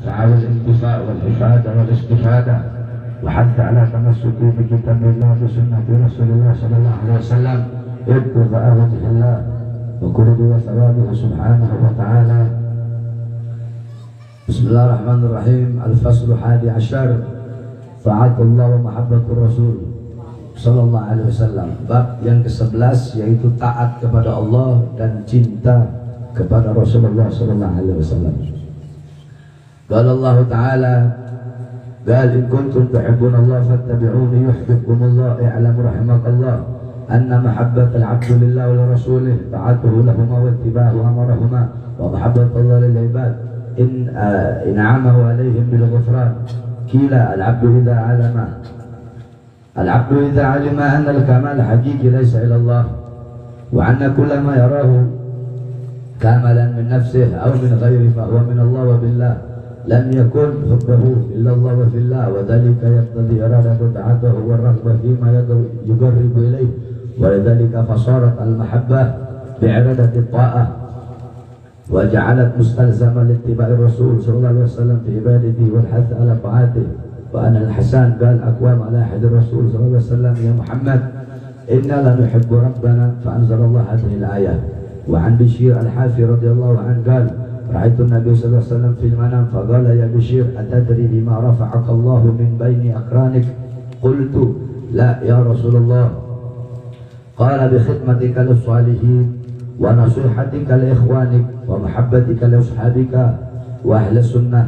فعلى الانتفاع والإفادة والاستفادة، وحث على تمسك بكتاب الله وسنة رسول الله صلى الله عليه وسلم ابتغاء وجه الله وقرب وثوابه سبحانه وتعالى. بسم الله الرحمن الرحيم. الفصل 11 طاعة الله ومحبة الرسول sallallahu alaihi wasallam. Bab yang ke-11 yaitu taat kepada Allah dan cinta kepada Rasulullah sallallahu alaihi wasallam. Qala Allah Ta'ala, qal in kuntum tuhibbuna Allah fattabi'uni yuhibbukumullah i'lamu rahimakallah anna mahabbatal 'abdi lillahi wa rasulih ta'atuhu lahumma wa ittiba'u amarahuma wa mahabbatu Allah lil 'ibad in in'amahu 'alaihim bil ghufran. Qila al-'abdu idza 'alama العبد إذا علم أن الكمال حقيقي ليس إلى الله وأن كل ما يراه كاملا من نفسه أو من غيره فهو من الله وبالله لم يكن حبه إلا الله وفي الله، وذلك يقتضي إرادة طاعته والرغبة فيما يقرب إليه، ولذلك فصارت المحبة بإرادة الطاعة وجعلت مستلزمة لاتباع الرسول صلى الله عليه وسلم في عبادته والحث على طاعته. وأن الحسن قال أقوام على أحد الرسول صلى الله عليه وسلم يا محمد إنا لنحب ربنا فأنزل الله هذه الآية. وعن بشير الحافي رضي الله عنه قال رأيت النبي صلى الله عليه وسلم في المنام فقال يا بشير أتدري بما رفعك الله من بين أقرانك؟ قلت لا يا رسول الله. قال بخدمتك للصالحين ونصيحتك لإخوانك ومحبتك لأصحابك وأهل السنة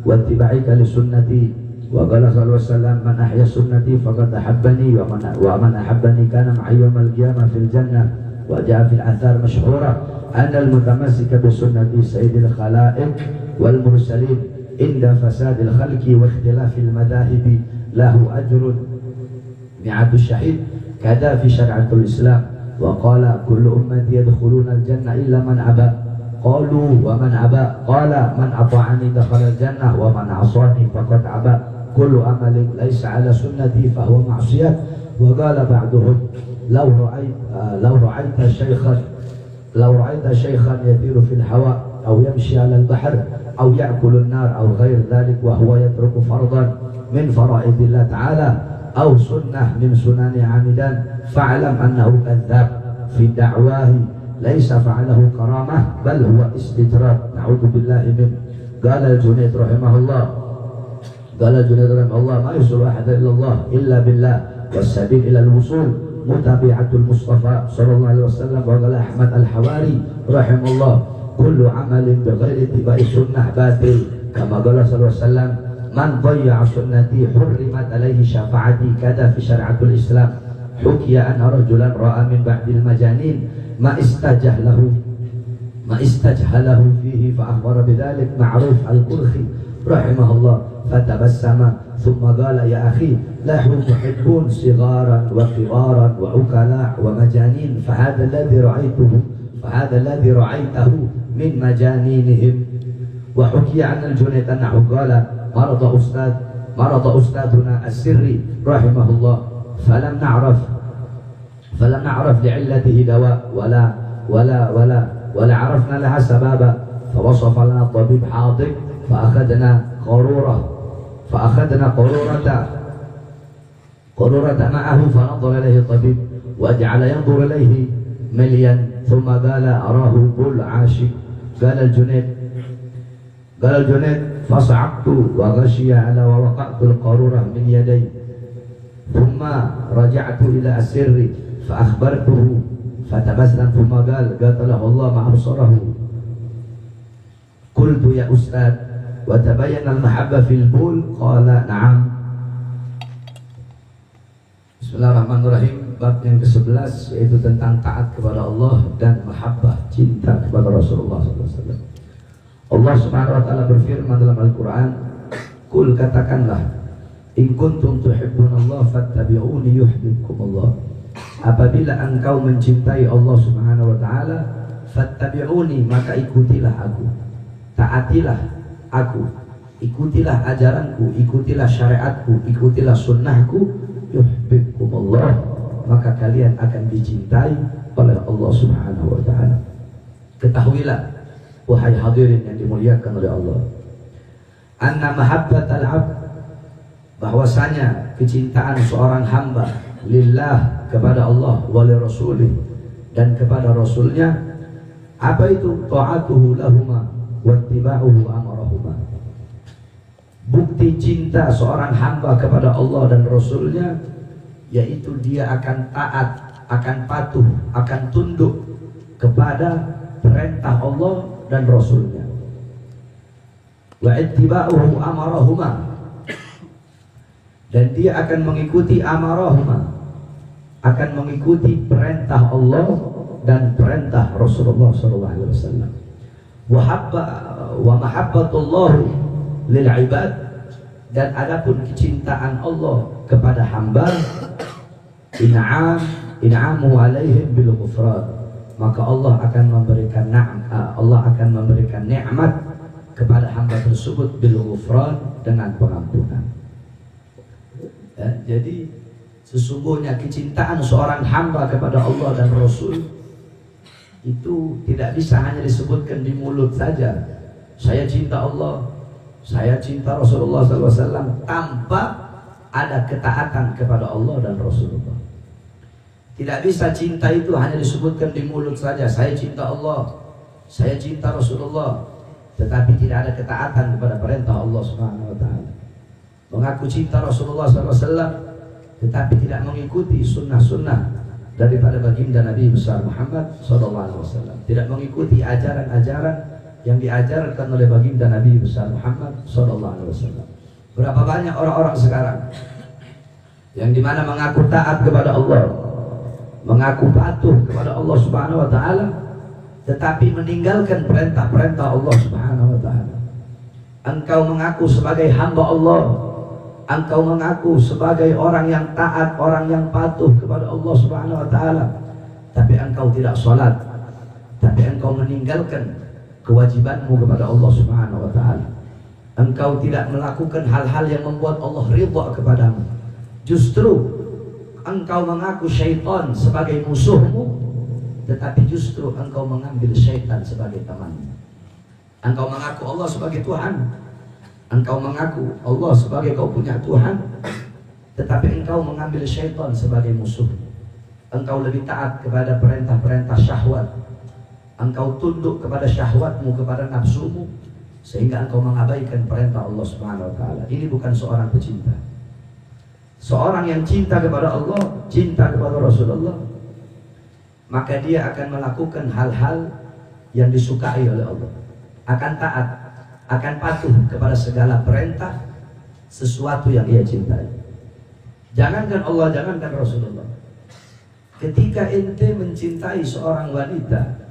واتباعك لسنتي. وقال صلى الله عليه وسلم من أحيا سنتي فقد أحبني ومن أحبني كان معي يوم القيامة في الجنة. وجاء في الآثار مشهورة أن المتمسك بسنة سيد الخلائق والمرسلين عند فساد الخلق واختلاف المذاهب له أجر مئة الشهيد كذا في شريعة الإسلام. وقال كل أمتي يدخلون الجنة إلا من أبى. قالوا ومن أبى؟ قال من أطاعني دخل الجنة ومن عصاني فقد أبى. كل عمل ليس على سنتي فهو معصية. وقال بعضهم لو رأيت شيخا يطير في الهواء أو يمشي على البحر أو يأكل النار أو غير ذلك وهو يترك فرضا من فرائض الله تعالى أو سنة من سنن عامدا فاعلم أنه كذاب في دعواه ليس فعله كرامة بل هو استدراج نعوذ بالله منه. قال الجنيد رحمه الله ما يوصل أحد إلى الله إلا بالله والسبيل إلى الوصول متابعة المصطفى صلى الله عليه وسلم. وقال أحمد الحواري رحمه الله كل عمل بغير اتباع السنة باطل كما قال صلى الله عليه وسلم من ضيع سنتي حرمت عليه شفاعتي كذا في شريعة الإسلام. حكي أن رجلا رأى من بعد المجانين ما استجهله فيه فأخبر بذلك معروف القرخي رحمه الله فتبسم ثم قال يا أخي له محبون صغارا وكبارا وعقلاء ومجانين فهذا الذي رأيته من مجانينهم. وحكي عن الجنيد أنه قال مرض أستاذنا السري رحمه الله فلم نعرف لعلته دواء ولا عرفنا لها سبابا فوصف لنا الطبيب حاضر فأخذنا قرورة معه فنظر إليه الطبيب وجعل ينظر إليه مليا ثم قال أراه بول عاشق. قال الجنيد فصعقت وغشي على ووقعت القارورة من يدي ثم رجعت إلى السر فأخبرته فتبسم ثم قال قاتله الله ما أبصره. قلت يا أستاذ وتبين المحبة في البول؟ قال نعم. Bismillahirrahmanirrahim. Bab yang ke-11 yaitu tentang taat kepada Allah dan mahabbah cinta kepada Rasulullah SAW. Allah Subhanahu wa taala berfirman dalam Al-Qur'an, "Qul katakanlah, in kuntum tuhibbunallah fattabi'uni yuhibbukumullah." Apabila engkau mencintai Allah Subhanahu wa taala, fattabi'uni maka ikutilah aku. Taatilah aku, ikutilah ajaranku, ikutilah syariatku, ikutilah sunnahku, yuhibbukumullah, maka kalian akan dicintai oleh Allah Subhanahu wa taala. Ketahuilah wahai hadirin yang dimuliakan oleh Allah, anna mahabbatal abd, bahwasanya kecintaan seorang hamba lillah, kepada Allah, wali rasulih, dan kepada rasulnya, apa itu? Ta'atuhu lahuma wattiba'uhu amarahuma. Bukti cinta seorang hamba kepada Allah dan rasulnya yaitu dia akan taat, akan patuh, akan tunduk kepada perintah Allah dan rasulnya. Wa ittiba'uhu amarahuma, dan dia akan mengikuti amarahuma, akan mengikuti perintah Allah dan perintah Rasulullah SAW. Wa mahabbatullah lil ibad, dan adapun kecintaan Allah kepada hamba, in'amu alaihim bil ghufran, maka Allah akan memberikan nikmat kepada hamba tersebut bil ghufran, dengan pengampunan. Ya, jadi sesungguhnya kecintaan seorang hamba kepada Allah dan Rasul itu tidak bisa hanya disebutkan di mulut saja. Saya cinta Allah, saya cinta Rasulullah SAW, tanpa ada ketaatan kepada Allah dan Rasulullah. Tidak bisa cinta itu hanya disebutkan di mulut saja. Saya cinta Allah, saya cinta Rasulullah, tetapi tidak ada ketaatan kepada perintah Allah Subhanahu wa Ta'ala. Mengaku cinta Rasulullah SAW, tetapi tidak mengikuti sunnah-sunnah daripada baginda Nabi besar Muhammad SAW, tidak mengikuti ajaran-ajaran yang diajarkan oleh baginda Nabi besar Muhammad SAW. Berapa banyak orang-orang sekarang yang dimana mengaku taat kepada Allah, mengaku patuh kepada Allah Subhanahu Wa Taala, tetapi meninggalkan perintah-perintah Allah Subhanahu Wa Taala. Engkau mengaku sebagai hamba Allah, engkau mengaku sebagai orang yang taat, orang yang patuh kepada Allah Subhanahu Wa Taala, tapi engkau tidak sholat, tapi engkau meninggalkan kewajibanmu kepada Allah Subhanahu Wa Taala. Engkau tidak melakukan hal-hal yang membuat Allah ridha kepadamu. Justru engkau mengaku syaitan sebagai musuhmu, tetapi justru engkau mengambil syaitan sebagai temanmu. Engkau mengaku Allah sebagai Tuhan, engkau mengaku Allah sebagai kau punya Tuhan, tetapi engkau mengambil syaitan sebagai musuh. Engkau lebih taat kepada perintah-perintah syahwat, engkau tunduk kepada syahwatmu, kepada nafsumu, sehingga engkau mengabaikan perintah Allah Subhanahu Wa Taala. Ini bukan seorang pecinta. Seorang yang cinta kepada Allah, cinta kepada Rasulullah, maka dia akan melakukan hal-hal yang disukai oleh Allah, akan taat, akan patuh kepada segala perintah sesuatu yang ia cintai. Jangankan Allah, jangankan Rasulullah, ketika ente mencintai seorang wanita,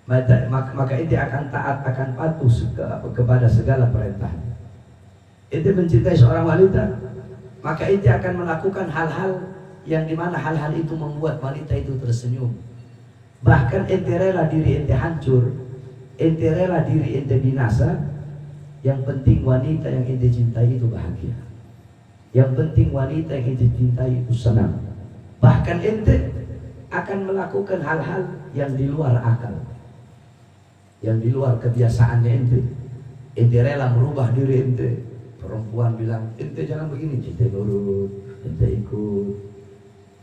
maka ente akan taat, akan patuh kepada segala perintah. Ente mencintai seorang wanita, maka ente akan melakukan hal-hal yang dimana hal-hal itu membuat wanita itu tersenyum. Bahkan ente rela diri ente hancur, ente rela diri ente binasa. Yang penting wanita yang ente cintai itu bahagia. Yang penting wanita yang ente cintai itu senang. Bahkan ente akan melakukan hal-hal yang di luar akal, yang di luar kebiasaannya ente. Ente rela merubah diri ente. Perempuan bilang, ente jangan begini, ente nurut, ente ikut.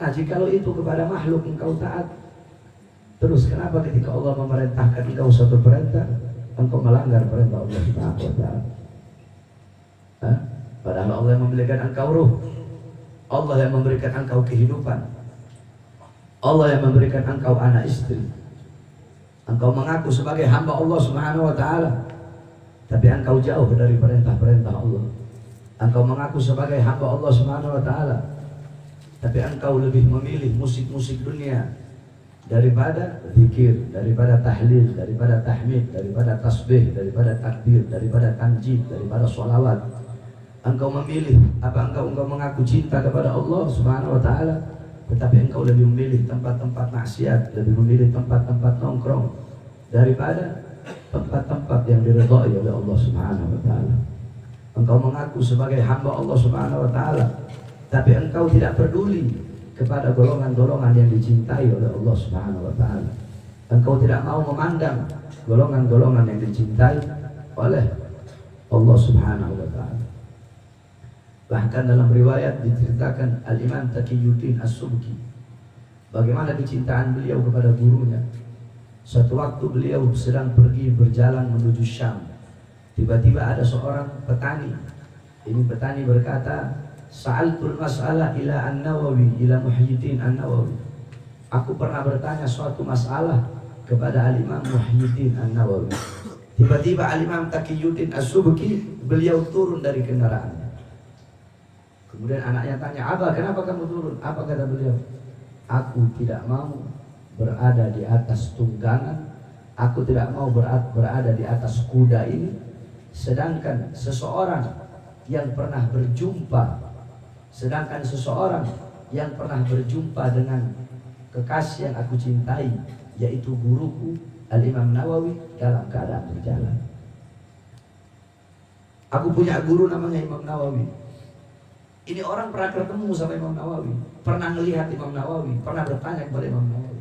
Nah, jikalau itu kepada makhluk engkau taat, terus kenapa ketika Allah memerintahkan engkau suatu perintah, engkau melanggar perintah Allah Subhanahu Wa Taala? Padahal Allah yang memberikan engkau ruh, Allah yang memberikan engkau kehidupan, Allah yang memberikan engkau anak istri. Engkau mengaku sebagai hamba Allah Subhanahu Wa Taala, tapi engkau jauh dari perintah-perintah Allah. Engkau mengaku sebagai hamba Allah Subhanahu Wa Taala, tapi engkau lebih memilih musik-musik dunia daripada zikir, daripada tahlil, daripada tahmid, daripada tasbih, daripada takbir, daripada tanjid, daripada sholawat. Engkau memilih apa? Engkau mengaku cinta kepada Allah Subhanahu Wa Taala, tetapi engkau lebih memilih tempat-tempat maksiat, lebih memilih tempat-tempat nongkrong daripada tempat-tempat yang diridhai oleh Allah Subhanahu Wa Taala. Engkau mengaku sebagai hamba Allah Subhanahu Wa Taala, tapi engkau tidak peduli kepada golongan-golongan yang dicintai oleh Allah Subhanahu Wa Taala. Engkau tidak mau memandang golongan-golongan yang dicintai oleh Allah Subhanahu wa taala. Bahkan dalam riwayat diceritakan Al-Imam Taqiyuddin As-Subki bagaimana kecintaan beliau kepada gurunya. Suatu waktu beliau sedang pergi berjalan menuju Syam. Tiba-tiba ada seorang petani. Ini petani berkata, "Sa'altul mas'alah ila An-Nawawi, ila Muhyiddin An-Nawawi." Aku pernah bertanya suatu masalah kepada Al-Imam Muhyiddin An-Nawawi. Tiba-tiba Al-Imam Taqiyuddin As-Subki, beliau turun dari kendaraannya. Kemudian anaknya tanya, "Abah, kenapa kamu turun?" Apa kata beliau? "Aku tidak mau berada di atas tunggangan, aku tidak mau berada di atas kuda ini, sedangkan seseorang yang pernah berjumpa dengan kekasih yang aku cintai, yaitu guruku Al-Imam Nawawi, dalam keadaan berjalan. Aku punya guru namanya Imam Nawawi. Ini orang pernah ketemu sama Imam Nawawi, pernah melihat Imam Nawawi, pernah bertanya kepada Imam Nawawi.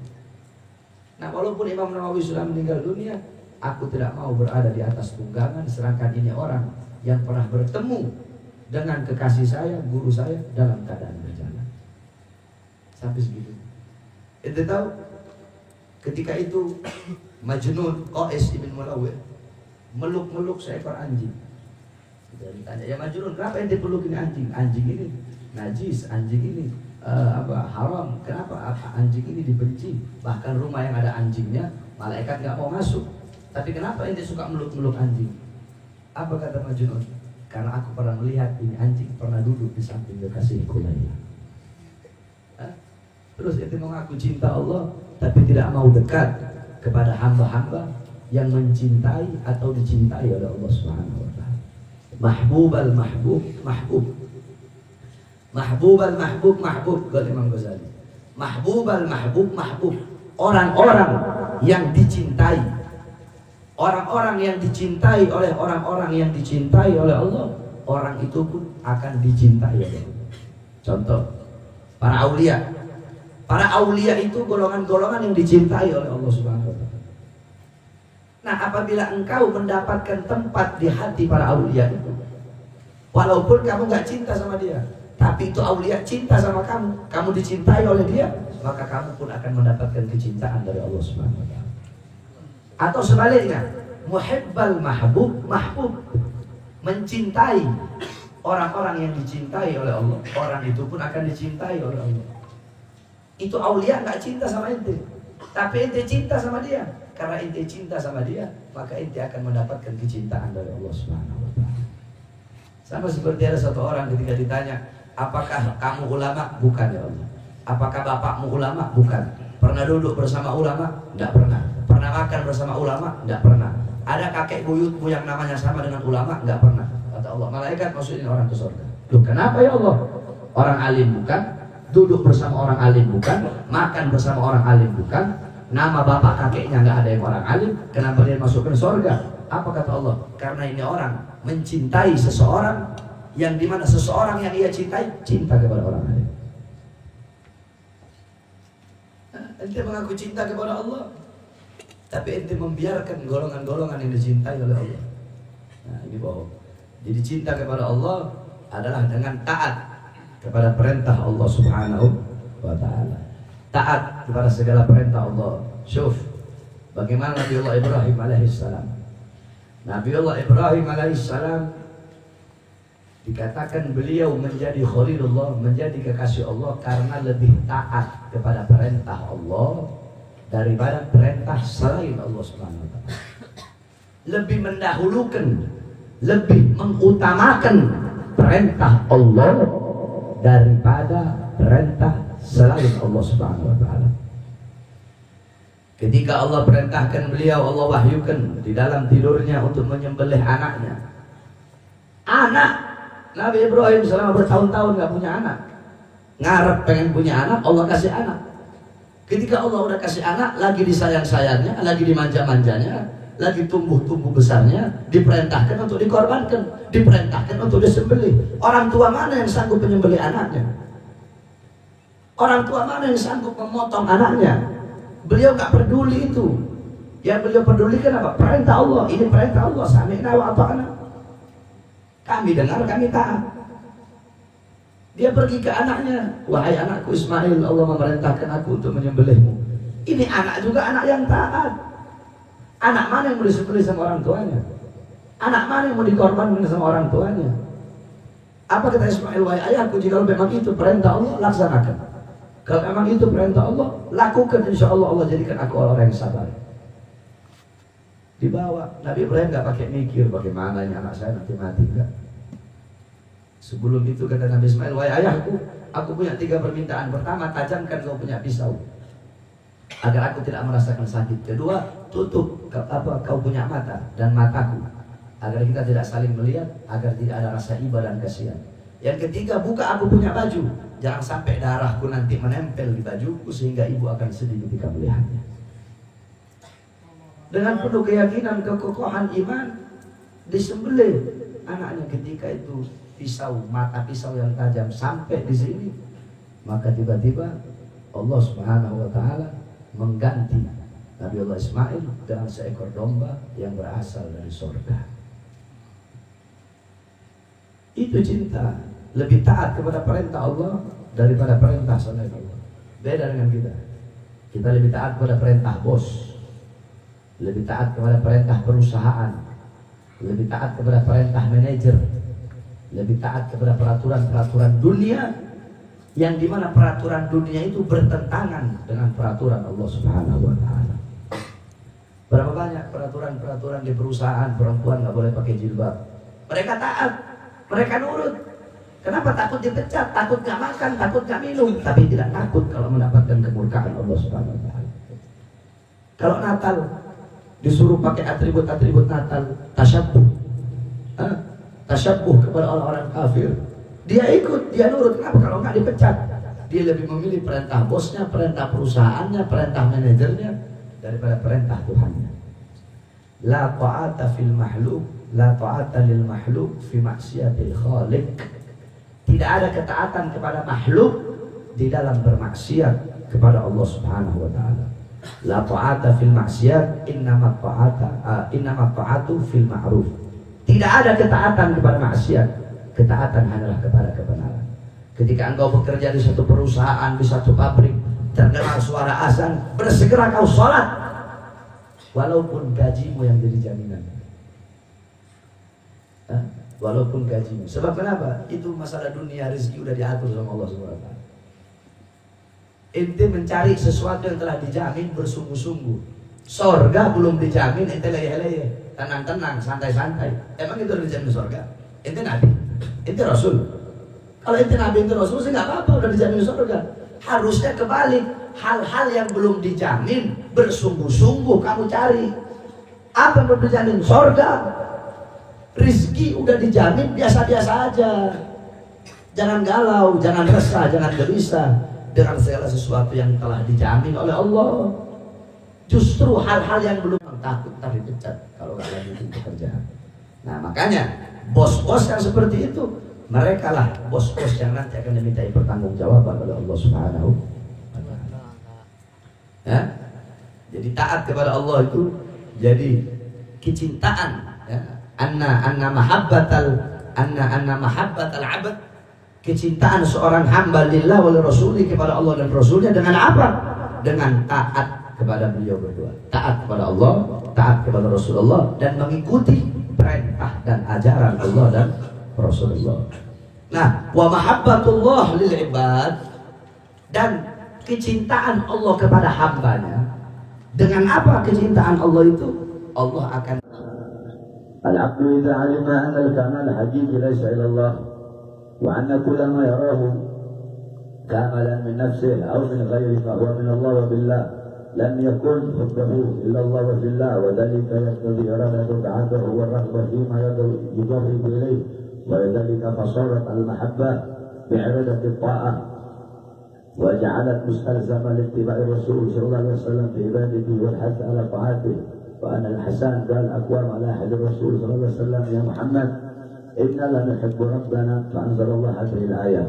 Nah, walaupun Imam Nawawi sudah meninggal dunia, aku tidak mau berada di atas tunggangan, sedangkan ini orang yang pernah bertemu dengan kekasih saya, guru saya, dalam keadaan berjalan." Sampai segitu. Ente tahu ketika itu Majnun Qais ibn Mulawir meluk seekor anjing. Dia ditanya, "Ya Majnun, kenapa ente peluk ini anjing? Anjing ini najis, anjing ini haram. Kenapa anjing ini dibenci? Bahkan rumah yang ada anjingnya malaikat nggak mau masuk. Tapi kenapa ente suka meluk anjing?" Apa kata Majnun? "Karena aku pernah melihat ini anjing pernah duduk di samping kekasihku Laila." Terus ente mengaku cinta Allah, tapi tidak mau dekat kepada hamba-hamba yang mencintai atau dicintai oleh Allah Subhanahu wa taala. Mahbubal mahbub mahbub. Mahbubal mahbub mahbub, kata Imam Ghazali. Mahbubal mahbub mahbub. Orang-orang yang dicintai. Orang-orang yang dicintai oleh orang-orang yang dicintai oleh Allah, orang itu pun akan dicintai oleh Allah. Contoh, para aulia. Para aulia itu golongan-golongan yang dicintai oleh Allah Subhanahu wa taala. Nah, apabila engkau mendapatkan tempat di hati para aulia itu, walaupun kamu gak cinta sama dia, tapi itu aulia cinta sama kamu, kamu dicintai oleh dia, maka kamu pun akan mendapatkan kecintaan dari Allah Subhanahu wa taala. Atau sebaliknya, muhibbal mahbub mahbub, mencintai orang-orang yang dicintai oleh Allah, orang itu pun akan dicintai oleh Allah. Itu aulia nggak cinta sama ente, tapi ente cinta sama dia. Karena ente cinta sama dia, maka ente akan mendapatkan kecintaan dari Allah Subhanahu wa taala. Sama seperti ada satu orang ketika ditanya, "Apakah kamu ulama?" "Bukan ya Allah." "Apakah bapakmu ulama?" "Bukan." "Pernah duduk bersama ulama?" "Enggak pernah." "Pernah makan bersama ulama?" "Enggak pernah." "Ada kakek buyutmu yang namanya sama dengan ulama?" "Enggak pernah." Kata Allah, malaikat masukin orang ke surga. Loh, kenapa ya Allah? Orang alim bukan, duduk bersama orang alim bukan, makan bersama orang alim bukan, nama bapak kakeknya nggak ada yang orang alim, kenapa dia masuk ke surga? Apa kata Allah? Karena ini orang mencintai seseorang yang dimana seseorang yang ia cintai cinta kepada orang alim. Ente mengaku cinta kepada Allah, tapi ente membiarkan golongan-golongan yang dicintai oleh Allah. Nah, ini bohong. Jadi cinta kepada Allah adalah dengan taat kepada perintah Allah Subhanahu wa ta'ala. Taat kepada segala perintah Allah. Syuf, bagaimana Nabiullah Ibrahim alaihissalam. Nabiullah Ibrahim alaihissalam dikatakan beliau menjadi khalilullah, menjadi kekasih Allah karena lebih taat kepada perintah Allah daripada perintah selain Allah Subhanahu wa ta'ala. Lebih mendahulukan, lebih mengutamakan perintah Allah daripada perintah selain Allah Subhanahu wa ta'ala. Ketika Allah perintahkan beliau, Allah wahyukan di dalam tidurnya untuk menyembelih anaknya. Anak Nabi Ibrahim selama bertahun-tahun gak punya anak, ngarep pengen punya anak, Allah kasih anak. Ketika Allah udah kasih anak, lagi disayang-sayangnya, lagi dimanja-manjanya, lagi tumbuh-tumbuh besarnya, diperintahkan untuk dikorbankan, diperintahkan untuk disembelih. Orang tua mana yang sanggup menyembelih anaknya? Orang tua mana yang sanggup memotong anaknya? Beliau gak peduli itu. Yang beliau pedulikan apa? Perintah Allah. Ini perintah Allah. Sami'na wa ata'na. Kami dengar, kami taat. Dia pergi ke anaknya, wahai anakku Ismail, Allah memerintahkan aku untuk menyembelihmu. Ini anak juga anak yang taat. Anak mana yang mau disembelih sama orang tuanya? Anak mana yang mau dikorbankan sama orang tuanya? Apa kata Ismail, wahai ayahku, jika memang itu perintah Allah, laksanakan. Kalau memang itu perintah Allah, lakukan, insya Allah Allah jadikan aku orang yang sabar. Dibawa, Nabi Ibrahim nggak pakai mikir bagaimana ini anak saya nanti mati, enggak. Sebelum itu kata Nabi Ismail, wahai ayahku, aku punya 3 permintaan. Pertama, tajamkan kau punya pisau agar aku tidak merasakan sakit. Kedua, tutup kau punya mata dan mataku agar kita tidak saling melihat, agar tidak ada rasa iba dan kasihan. Yang ketiga, buka aku punya baju, jangan sampai darahku nanti menempel di bajuku sehingga ibu akan sedih ketika melihatnya. Dengan penuh keyakinan, kekokohan iman, disembelih anaknya. Ketika itu pisau, mata pisau yang tajam sampai di sini, maka tiba-tiba Allah Subhanahu wa taala mengganti Nabi Allah Ismail dengan seekor domba yang berasal dari surga. Itu cinta, lebih taat kepada perintah Allah daripada perintah selain Allah. Beda dengan kita. Kita lebih taat kepada perintah bos, lebih taat kepada perintah perusahaan, lebih taat kepada perintah manajer, lebih taat kepada peraturan-peraturan dunia, yang dimana peraturan dunia itu bertentangan dengan peraturan Allah Subhanahu wa taala. Berapa banyak peraturan-peraturan di perusahaan, perempuan nggak boleh pakai jilbab. Mereka taat, mereka nurut. Kenapa? Takut dipecat, takut nggak makan, takut nggak minum, tapi tidak takut kalau mendapatkan kemurkaan Allah Subhanahu wa taala. Kalau Natal disuruh pakai atribut-atribut Natal, tasyabbuh. Tasyabbuh kepada orang-orang kafir. Dia ikut, dia nurut. Kenapa? Kalau nggak dipecat. Dia lebih memilih perintah bosnya, perintah perusahaannya, perintah manajernya daripada perintah Tuhannya. La ta'ata fil mahluk, la ta'ata lil mahluk fi maksiatil khaliq. Tidak ada ketaatan kepada makhluk di dalam bermaksiat kepada Allah Subhanahu wa taala. La ta'ata fil maksiat, innama ta'atu fil ma'ruf. Tidak ada ketaatan kepada maksiat, ketaatan hanyalah kepada kebenaran. Ketika engkau bekerja di satu perusahaan, di satu pabrik, terdengar suara azan, bersegera kau sholat, walaupun gajimu yang jadi jaminan. Walaupun gajimu. Sebab kenapa? Itu masalah dunia, rezeki udah diatur sama Allah SWT. Ente mencari sesuatu yang telah dijamin bersungguh-sungguh. Sorga belum dijamin, ente leyeh-leyeh, tenang-tenang, santai-santai. Emang itu udah dijamin sorga? Ente nabi, ente rasul. Kalau ente nabi, ente rasul, sih nggak apa-apa, udah dijamin sorga. Harusnya kebalik, hal-hal yang belum dijamin bersungguh-sungguh kamu cari. Apa yang belum dijamin? Sorga. Rizki udah dijamin, biasa-biasa aja. Jangan galau, jangan resah, jangan gelisah dengan segala sesuatu yang telah dijamin oleh Allah. Justru hal-hal yang belum, takut tapi dipecat kalau nggak lanjutin pekerjaan. Nah makanya bos-bos yang seperti itu, mereka lah bos-bos yang nanti akan dimintai pertanggungjawaban oleh Allah Subhanahu wa taala. Ya? Jadi taat kepada Allah itu jadi kecintaan, ya. Anna mahabbatal abad, kecintaan seorang hamba lillah wal rasuli kepada Allah dan Rasulnya dengan apa? Dengan taat kepada beliau berdua, taat kepada Allah, taat kepada Rasulullah, dan mengikuti perintah dan ajaran Allah dan Rasulullah. Nah, wa mahabbatullah lil ibad, dan kecintaan Allah kepada hambanya. Dengan apa kecintaan Allah itu? Allah akan العقل إذا علم أن الكمال الحقيقي ليس إلى الله وأن كل ما يراه كاملا من نفسه أو من غيره فهو من الله وبالله لم يكن حبه إلا الله وفي الله وذلك يقتضي إرادة بعده والرغبة فيما يقرب إليه ولذلك فصارت المحبة بعبادة الطاعة وجعلت مستلزمة لاتباع الرسول صلى الله عليه وسلم في عبادته والحث على طاعته. وأن الحسن قال أقوام على أحد الرسول صلى الله عليه وسلم يا محمد إنا لنحب ربنا فأنزل الله هذه الآية.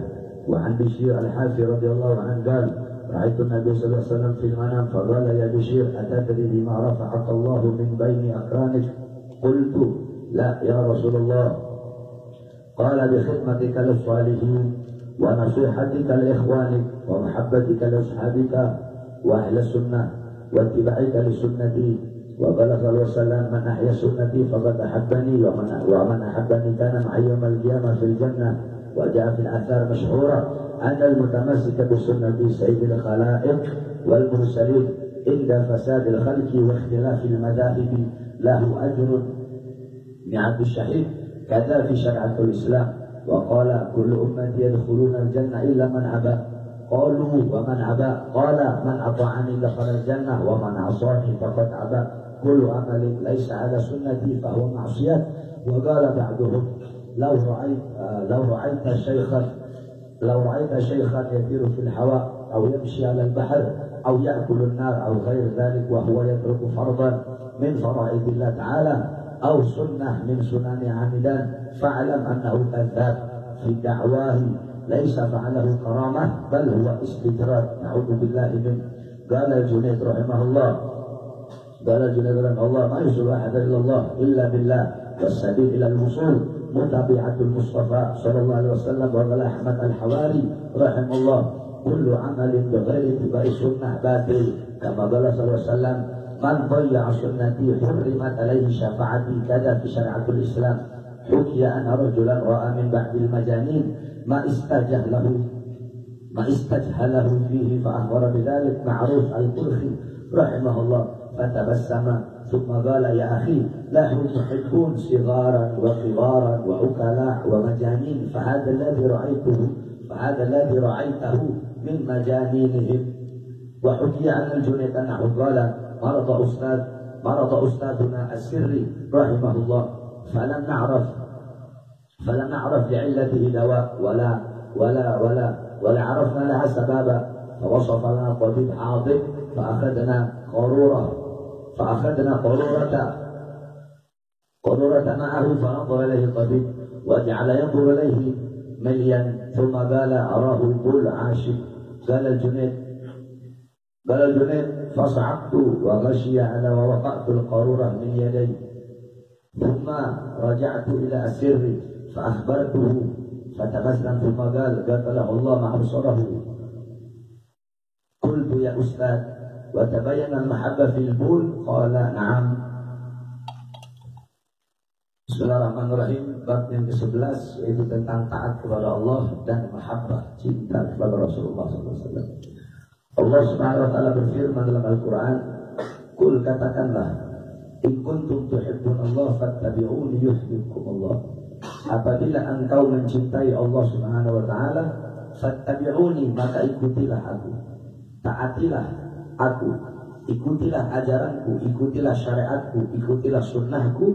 وعن بشير الحافي رضي الله عنه قال رأيت النبي صلى الله عليه وسلم في المنام فقال يا بشير أتدري بما رفعك الله من بين أقرانك؟ قلت لا يا رسول الله. قال بخدمتك للصالحين ونصيحتك لإخوانك ومحبتك لأصحابك وأهل السنة واتباعك لسنتي وبلغ الوسلام من أحيا سنتي فقد أحبني ومن أحبني كان معي يوم القيامة في الجنة. وجاء في الآثار مشهورة أن المتمسك بسنة سيد الخلائق والمرسلين عند فساد الخلق واختلاف المذاهب له أجر مئة الشهيد. كذا في شريعة الإسلام. وقال كل أمتي يدخلون الجنة إلا من أبى. قالوا ومن أبى؟ قال من أطاعني دخل الجنة ومن عصاني فقد أبى. كل عمل ليس على سنتي فهو معصية. وقال بعضهم لو رأيت شيخا يطير في الهواء أو يمشي على البحر أو يأكل النار أو غير ذلك وهو يترك فرضا من فرائض الله تعالى أو سنة من سنن عمدان فاعلم أنه كذاب في دعواه ليس فعله كرامة بل هو استدراج نعوذ بالله منه. قال الجنيد رحمه الله ما يرسل أحد إلا الله إلا بالله والسبيل إلى الوصول متابعة المصطفى صلى الله عليه وسلم. وقال أحمد الحواري رحمه الله كل عمل بغير اتباع سنة باطل. كما قال صلى الله عليه وسلم من ضيع سنتي حرمت عليه شفاعتي. كذا في شريعة الإسلام. حكي أن رجلا رأى من بعد المجانين ما استجهله فيه فأخبر بذلك معروف الكرخي رحمه الله فتبسم ثم قال يا أخي له محبون صغارا وكبارا وعكلاء ومجانين فهذا الذي رأيته من مجانينهم. وحكي عن الجنيد أنه قال مرض أستاذنا السري رحمه الله فلم نعرف لعلته دواء ولا عرفنا لها سبابا فوصف لنا طبيب حاضر فأخذنا قرورة معه فنظر إليه الطبيب وجعل ينظر إليه مليا ثم قال أراه البول عاشق. قال الجنيد فصعقت وغشي على ووقعت القارورة من يدي ثم رجعت إلى أسري فأخبرته فتبسم ثم قال قتله الله مع بصره. قلت يا أستاذ وتبين المحبة في البول؟ قال نعم. Bismillahirrahmanirrahim. Bab yang ke-11 yaitu tentang taat kepada Allah dan mahabbah cinta kepada Rasulullah SAW. Allah Subhanahu wa taala berfirman dalam Al-Qur'an, "Qul katakanlah, in kuntum tuhibbunallah fattabi'uni yuhibbukumullah." Apabila engkau mencintai Allah Subhanahu wa taala, fattabi'uni maka ikutilah aku. Taatilah aku, ikutilah ajaranku, ikutilah syariatku, ikutilah sunnahku,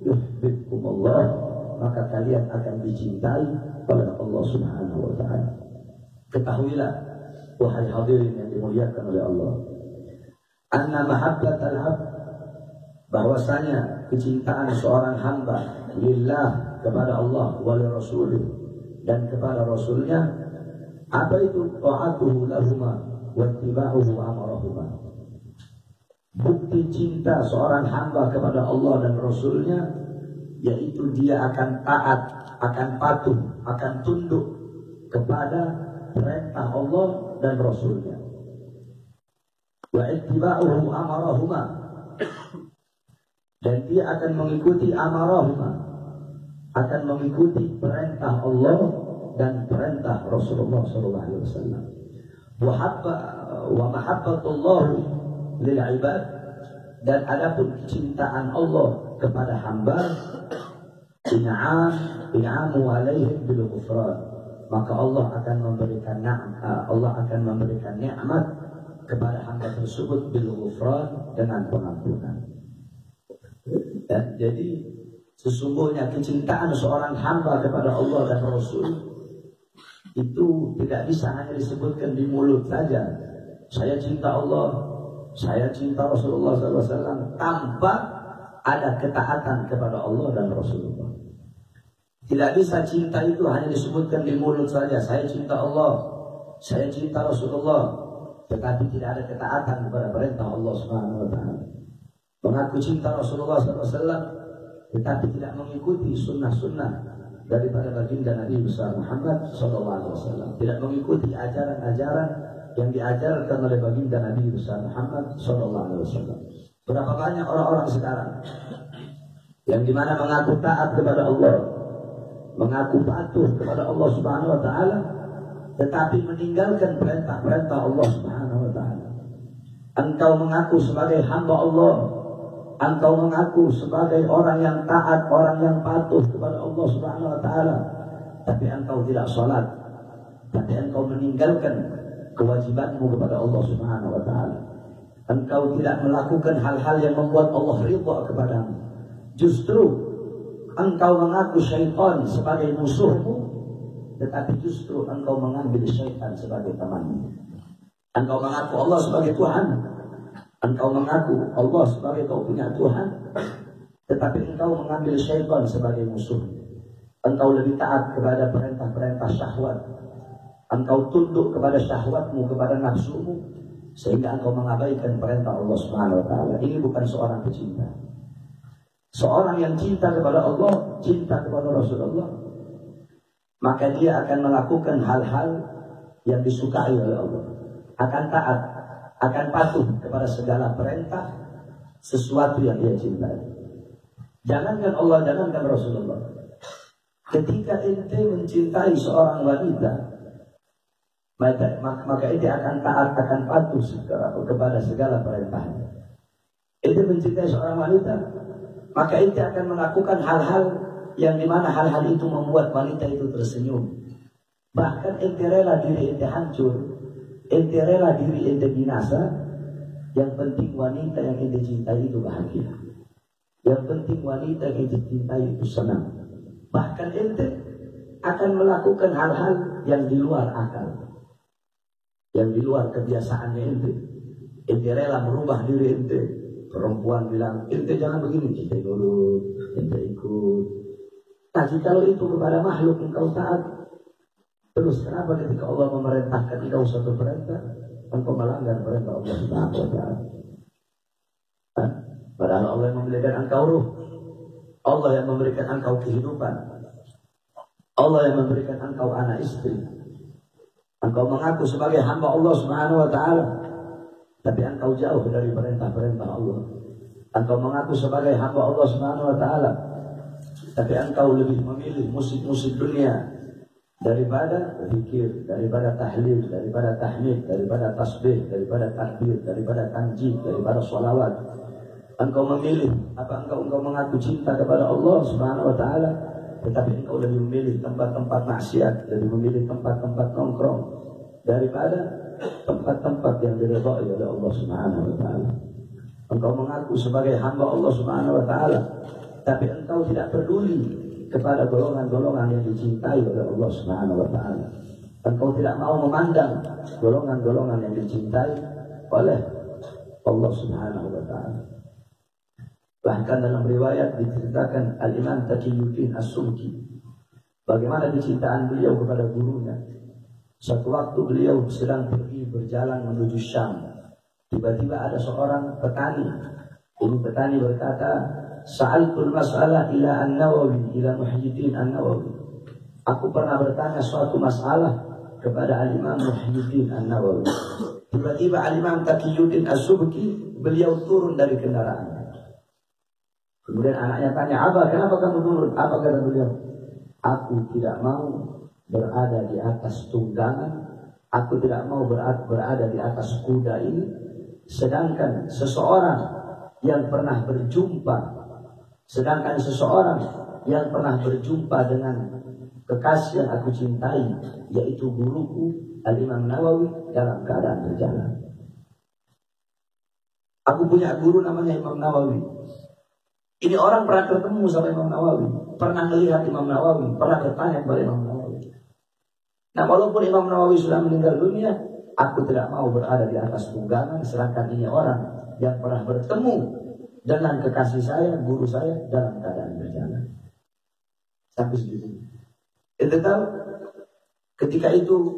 yuhibbukumullah maka kalian akan dicintai oleh Allah Subhanahu wa taala. Ketahuilah wahai hadirin yang dimuliakan oleh Allah, anna mahabbatal abd, bahwasanya kecintaan seorang hamba lillah kepada Allah wa li rasulih dan kepada rasulnya, apa itu? Ta'atuhu lahuma wa ittiba'uhu amarahuma. Bukti cinta seorang hamba kepada Allah dan rasulnya yaitu dia akan taat, akan patuh, akan tunduk kepada perintah Allah dan rasulnya. Wa ittiba'uhu amarahuma, dan dia akan mengikuti amarahuma, akan mengikuti perintah Allah dan perintah Rasulullah SAW. Wa mahabbatullah lil ibad, dan adapun kecintaan Allah kepada hamba, in'amu alaihim bil ghufran, maka Allah akan memberikan nikmat kepada hamba tersebut bil ghufran, dengan pengampunan. Dan jadi sesungguhnya kecintaan seorang hamba kepada Allah dan Rasul itu tidak bisa hanya disebutkan di mulut saja. Saya cinta Allah, saya cinta Rasulullah SAW, tanpa ada ketaatan kepada Allah dan Rasulullah. Tidak bisa cinta itu hanya disebutkan di mulut saja. Saya cinta Allah, saya cinta Rasulullah, tetapi tidak ada ketaatan kepada perintah Allah Subhanahu wa taala. Mengaku cinta Rasulullah SAW, tetapi tidak mengikuti sunnah-sunnah daripada baginda Nabi besar Muhammad SAW. Tidak mengikuti ajaran-ajaran yang diajarkan oleh baginda Nabi besar Muhammad SAW. Berapa banyak orang-orang sekarang yang dimana mengaku taat kepada Allah, mengaku patuh kepada Allah Subhanahu Wa Taala, tetapi meninggalkan perintah-perintah Allah Subhanahu Wa Taala. Engkau mengaku sebagai hamba Allah, engkau mengaku sebagai orang yang taat, orang yang patuh kepada Allah Subhanahu Wa Taala, tapi engkau tidak sholat, tapi engkau meninggalkan kewajibanmu kepada Allah Subhanahu Wa Taala. Engkau tidak melakukan hal-hal yang membuat Allah ridha kepadamu. Justru engkau mengaku syaitan sebagai musuhmu, tetapi justru engkau mengambil syaitan sebagai temanmu. Engkau mengaku Allah sebagai Tuhan, engkau mengaku Allah sebagai kau punya Tuhan, tetapi engkau mengambil syaitan sebagai musuh. Engkau lebih taat kepada perintah-perintah syahwat, engkau tunduk kepada syahwatmu, kepada nafsumu, sehingga engkau mengabaikan perintah Allah Subhanahu Wa Taala. Ini bukan seorang pecinta. Seorang yang cinta kepada Allah, cinta kepada Rasulullah, maka dia akan melakukan hal-hal yang disukai oleh Allah, akan taat, akan patuh kepada segala perintah sesuatu yang dia cintai. Jangankan Allah, jangankan Rasulullah, ketika ente mencintai seorang wanita, maka ente akan taat, akan patuh kepada segala perintahnya. Ente mencintai seorang wanita, maka ente akan melakukan hal-hal yang dimana hal-hal itu membuat wanita itu tersenyum. Bahkan ente rela diri ente hancur, ente rela diri ente binasa. Yang penting wanita yang ente cintai itu bahagia. Yang penting wanita yang ente cintai itu senang. Bahkan ente akan melakukan hal-hal yang di luar akal, yang di luar kebiasaannya ente. Ente rela merubah diri ente. Perempuan bilang, ente jangan begini, ente dulu, ente ikut. Tapi kalau itu kepada makhluk engkau taat, terus kenapa ketika Allah memerintahkan engkau satu perintah, engkau melanggar perintah Allah Subhanahu Wa Taala? Padahal Allah yang memberikan engkau ruh, Allah yang memberikan engkau kehidupan, Allah yang memberikan engkau anak istri. Engkau mengaku sebagai hamba Allah Subhanahu Wa Taala, tapi engkau jauh dari perintah-perintah Allah. Engkau mengaku sebagai hamba Allah Subhanahu Wa Taala, tapi engkau lebih memilih musik-musik dunia daripada zikir, daripada tahlil, daripada tahmid, daripada tasbih, daripada takbir, daripada tanjid, daripada sholawat. Engkau memilih apa? Engkau mengaku cinta kepada Allah Subhanahu Wa Taala, tetapi engkau lebih memilih tempat-tempat maksiat, lebih memilih tempat-tempat nongkrong daripada tempat-tempat yang diridhai oleh Allah Subhanahu Wa Taala. Engkau mengaku sebagai hamba Allah Subhanahu Wa Taala, tapi engkau tidak peduli kepada golongan-golongan yang dicintai oleh Allah Subhanahu Wa Taala. Engkau tidak mau memandang golongan-golongan yang dicintai oleh Allah Subhanahu Wa Taala. Bahkan dalam riwayat diceritakan Al-Imam Taqiyuddin As-Subki bagaimana kecintaan beliau kepada gurunya. Suatu waktu beliau sedang pergi berjalan menuju Syam. Tiba-tiba ada seorang petani. Ini petani berkata, "Sa'altul mas'alah ila An-Nawawi, ila Muhyiddin An-Nawawi." Aku pernah bertanya suatu masalah kepada Al-Imam Muhyiddin An-Nawawi. Tiba-tiba Al-Imam Taqiyuddin As-Subki, beliau turun dari kendaraan. Kemudian anaknya tanya, "Abah, kenapa kamu turun?" Apa kata beliau? "Aku tidak mau berada di atas tunggangan, aku tidak mau berada di atas kuda ini, sedangkan seseorang yang pernah berjumpa dengan kekasih yang aku cintai, yaitu guruku Al-Imam Nawawi, dalam keadaan berjalan." Aku punya guru namanya Imam Nawawi. Ini orang pernah ketemu sama Imam Nawawi, pernah melihat Imam Nawawi, pernah bertanya kepada Imam Nawawi. Nah, walaupun Imam Nawawi sudah meninggal dunia, aku tidak mau berada di atas tunggangan, sedangkan ini orang yang pernah bertemu dengan kekasih saya, guru saya, dalam keadaan berjalan. Sampai segitu. Ente tahu, ketika itu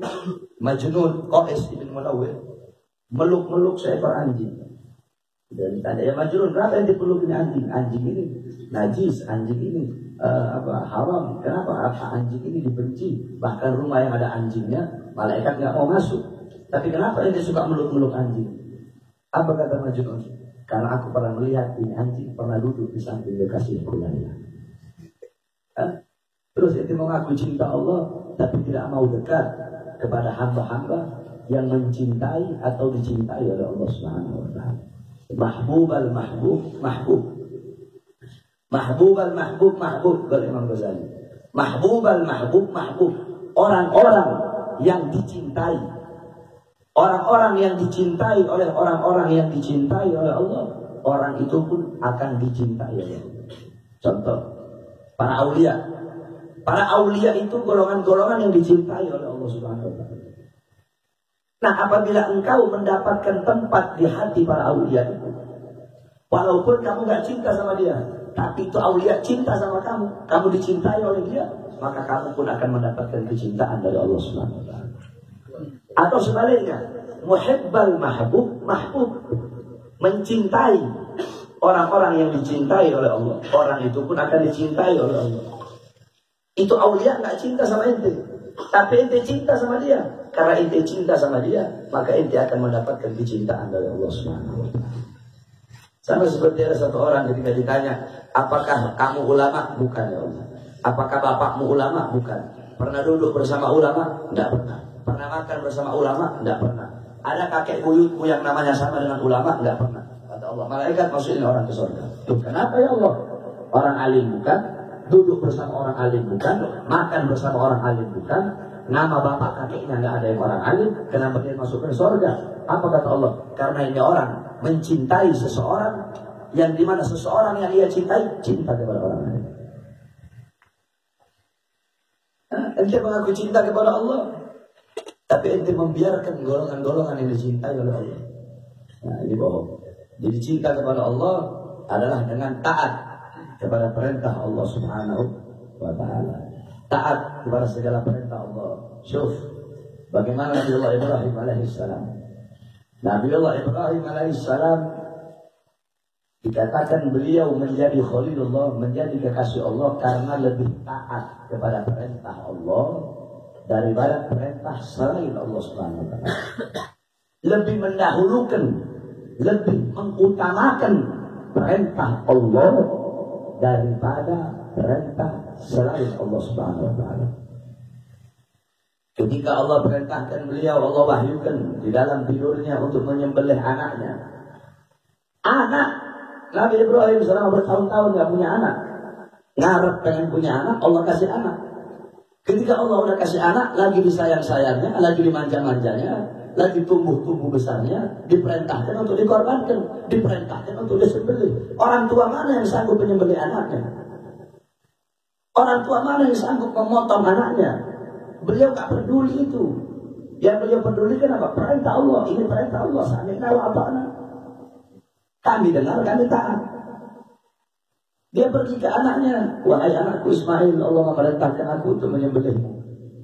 Majnun Qais bin Mulawwir meluk-meluk seekor anjing. Dan ditanya, ya Majnun, kenapa ente perlu punya anjing? Anjing ini najis, anjing ini haram. Kenapa? Anjing ini dibenci. Bahkan rumah yang ada anjingnya, malaikat nggak mau masuk. Tapi kenapa ente suka meluk-meluk anjing? Apa kata Majnun? Karena aku pernah melihat ini anjing pernah duduk di samping kekasihku Laila. Terus ente mengaku cinta Allah, tapi tidak mau dekat kepada hamba-hamba yang mencintai atau dicintai oleh Allah Subhanahu wa taala. Mahbub al-mahbub mahbub. Mahbub al-mahbub mahbub, kata Imam Ghazali. Mahbub al-mahbub mahbub. Orang-orang yang dicintai. Orang-orang yang dicintai oleh orang-orang yang dicintai oleh Allah, orang itu pun akan dicintai oleh Allah. Contoh, para aulia. Para aulia itu golongan-golongan yang dicintai oleh Allah Subhanahu wa taala. Nah, apabila engkau mendapatkan tempat di hati para aulia itu, walaupun kamu gak cinta sama dia, tapi itu aulia cinta sama kamu, kamu dicintai oleh dia, maka kamu pun akan mendapatkan kecintaan dari Allah Subhanahu wa taala. Atau sebaliknya, muhibbal mahbub mahbub, mencintai orang-orang yang dicintai oleh Allah, orang itu pun akan dicintai oleh Allah. Itu aulia gak cinta sama ente, tapi ente cinta sama dia. Karena ente cinta sama dia, maka ente akan mendapatkan kecintaan dari Allah Subhanahu wa taala. Sama seperti ada satu orang ketika ditanya, apakah kamu ulama? Bukan ya Allah. Apakah bapakmu ulama? Bukan. Pernah duduk bersama ulama? Tidak pernah. Pernah makan bersama ulama? Tidak pernah. Ada kakek buyutmu yang namanya sama dengan ulama? Tidak pernah. Kata Allah, malaikat masukin orang ke surga. Tuh, kenapa ya Allah? Orang alim bukan, duduk bersama orang alim bukan, makan bersama orang alim bukan, nama bapak kakeknya nggak ada yang orang alim, kenapa dia masuk ke surga? Apa kata Allah? Karena ini orang mencintai seseorang yang dimana seseorang yang ia cintai cinta kepada orang lain. Ente mengaku cinta kepada Allah, tapi ente membiarkan golongan-golongan yang dicintai oleh Allah. Nah, ini bohong. Jadi cinta kepada Allah adalah dengan taat kepada perintah Allah Subhanahu wa taala. Taat kepada segala perintah Allah. Syuf, bagaimana Nabiullah Ibrahim alaihissalam. Nabiullah Ibrahim alaihissalam dikatakan beliau menjadi Khalilullah, menjadi kekasih Allah karena lebih taat kepada perintah Allah daripada perintah selain Allah Subhanahu wa taala. Lebih mendahulukan, lebih mengutamakan perintah Allah daripada perintah selain Allah Subhanahu wa taala. Ketika Allah perintahkan beliau, Allah wahyukan di dalam tidurnya untuk menyembelih anaknya. Anak Nabi Ibrahim selama bertahun-tahun gak punya anak, ngarep pengen punya anak, Allah kasih anak. Ketika Allah udah kasih anak, lagi disayang-sayangnya, lagi dimanja-manjanya, lagi tumbuh-tumbuh besarnya, diperintahkan untuk dikorbankan, diperintahkan untuk disembelih. Orang tua mana yang sanggup menyembelih anaknya? Orang tua mana yang sanggup memotong anaknya? Beliau gak peduli itu. Yang beliau pedulikan apa? Perintah Allah. Ini perintah Allah. Sami'na wa ata'na. Kami dengar, kami taat. Dia pergi ke anaknya. Wahai anakku Ismail, Allah memerintahkan aku untuk menyembelihmu.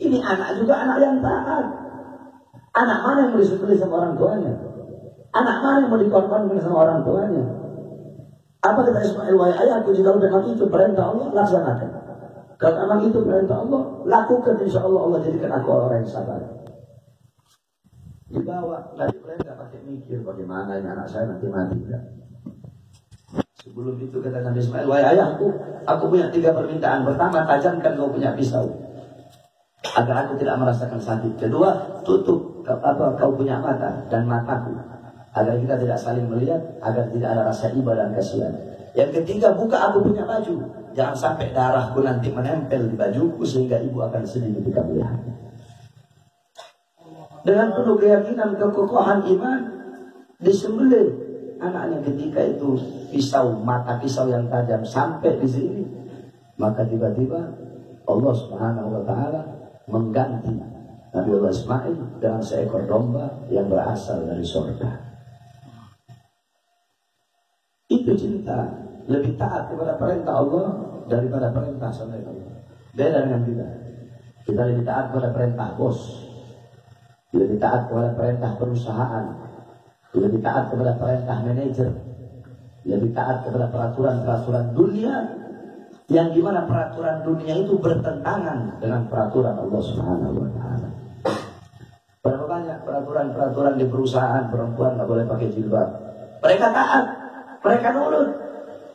Ini anak juga anak yang taat. Anak mana yang mau disembelih sama orang tuanya? Anak mana yang mau dikorbankan sama orang tuanya? Apa kata Ismail? Wahai ayahku, jika memang itu perintah Allah, laksanakan. Kalau memang itu perintah Allah, lakukan, insya Allah Allah jadikan aku orang yang sabar. Dibawa, dari perintah pakai mikir bagaimana ini anak saya nanti mati. Sebelum itu kata Nabi Ismail, wahai ayahku, aku punya 3 permintaan. Pertama, tajamkan kau punya pisau agar aku tidak merasakan sakit. Kedua, tutup kau punya mata dan mataku agar kita tidak saling melihat, agar tidak ada rasa iba dan kasihan. Yang ketiga, buka aku punya baju. Jangan sampai darahku nanti menempel di bajuku sehingga ibu akan sedih ketika melihatnya. Dengan penuh keyakinan, kekokohan iman, disembelih anaknya. Ketika itu mata pisau yang tajam sampai di sini, maka tiba-tiba Allah Subhanahu wa taala mengganti Nabiullah Ismail dengan seekor domba yang berasal dari surga. Itu cinta. Lebih taat kepada perintah Allah daripada perintah selain Allah. Beda dengan kita. Kita lebih taat kepada perintah bos, lebih taat kepada perintah perusahaan, lebih taat kepada perintah manajer, lebih taat kepada peraturan-peraturan dunia, yang dimana peraturan dunia itu bertentangan dengan peraturan Allah Subhanahu wa Ta'ala. Berapa banyak peraturan-peraturan di perusahaan, perempuan nggak boleh pakai jilbab. Mereka taat, mereka nurut.